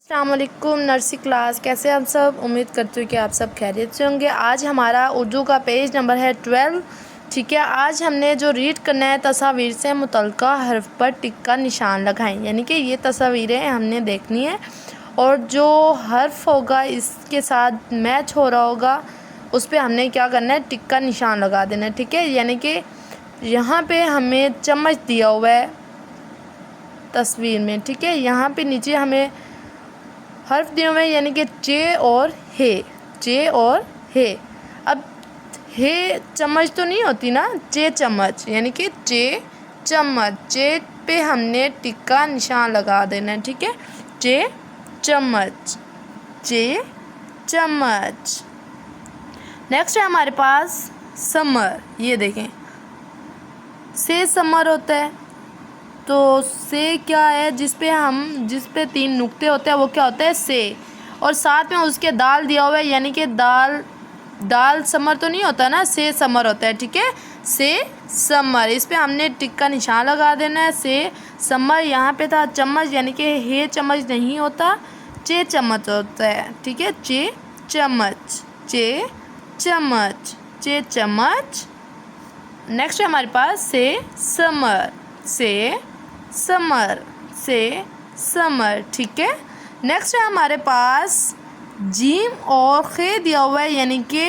अस्सलाम वालेकुम nursery class, कैसे हम सब। उम्मीद करती हूँ कि आप सब खैरियत से होंगे। आज हमारा उर्दू का पेज नंबर है 12। ठीक है, आज हमने जो रीड करना है, तस्वीर से मुतल्लिका हर्फ पर टिक का निशान लगाएं। यानी कि ये तस्वीरें हमने देखनी है और जो हर्फ होगा इसके साथ मैच हो रहा होगा उस पर हमने क्या करना है, टिक का निशान लगा देना है। ठीक है, यानी कि यहाँ पे हमें चम्मच दिया हुआ है तस्वीर में। ठीक है, यहाँ पे नीचे हमें हर्फ दिए हुए हैं, यानी कि चे और हे, चे और हे। अब हे चम्मच तो नहीं होती ना, चे चम्मच, यानी कि चे चम्मच। चे पे हमने टिक का निशान लगा देना है। ठीक है, चे चम्मच, चे चम्मच। नेक्स्ट है हमारे पास समर। ये देखें, से समर होता है, तो से क्या है, जिस पे 3 नुक्ते होते हैं वो क्या होता है, से। और साथ में उसके दाल दिया हुआ है, यानी कि दाल समर तो नहीं होता ना, से समर होता है। ठीक है, से समर, इस पे हमने टिक का निशान लगा देना है। से समर, यहाँ पे था चम्मच, यानी कि हे चम्मच नहीं होता, चे चम्मच होता है। ठीक है, चे चम्मच, चे चम्मच, चे चम्मच। नेक्स्ट है हमारे पास से समर, से समर, से समर। ठीक है, नेक्स्ट है हमारे पास जीम और खे दिया हुआ है, यानी कि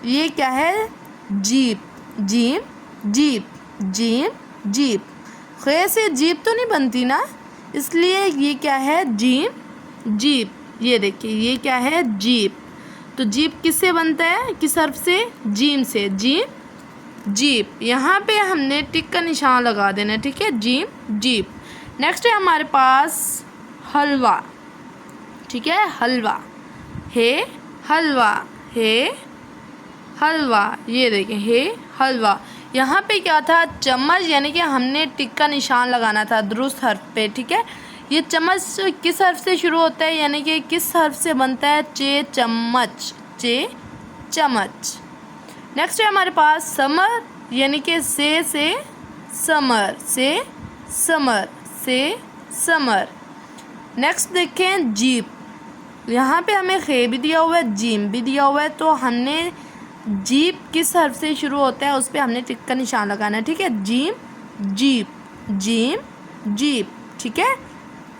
ये क्या है, jeep, gym jeep, gym jeep. खे से जीप तो नहीं बनती ना, इसलिए ये क्या है, जीम जीप। ये देखिए, ये क्या है, जीप। तो जीप किससे बनता है, किस हर्फ से, जीम से, जीम जीप। यहाँ पे हमने टिक का निशान लगा देना है। ठीक है, जीम जीप। नेक्स्ट है हमारे पास हलवा। ठीक है, हलवा, हे हलवा, हे हलवा। ये देखें, हे हलवा। यहाँ पे क्या था, चम्मच, यानी कि हमने टिक का निशान लगाना था दुरुस्त हर्फ पे। ठीक है, ये चम्मच किस हर्फ से शुरू होता है, यानी कि किस हर्फ से बनता है, चे चम्मच, चे चम्मच। नेक्स्ट है हमारे पास समर, यानी कि से समर, से समर, से समर। नेक्स्ट देखें जीप, यहाँ पे हमें खे भी दिया हुआ है, जीम भी दिया हुआ है, तो हमने जीप किस हर्फ से शुरू होता है उस पर हमने टिक का निशान लगाना है। ठीक है, जीम जीप, जीम जीप। ठीक है,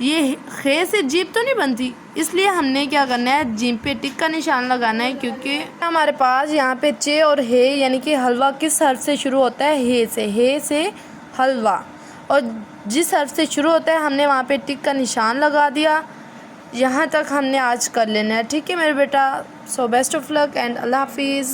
ये खे से जीप तो नहीं बनती, इसलिए हमने क्या करना है, जीम पे टिक का निशान लगाना है, क्योंकि हमारे पास यहाँ पे चे और हे, यानी कि हलवा किस हर्फ से शुरू होता है, हे से हलवा। और जिस हर्फ से शुरू होता है हमने वहाँ पे टिक का निशान लगा दिया। यहाँ तक हमने आज कर लेना है। ठीक है मेरे बेटा, so best of luck and Allah हाफिज़।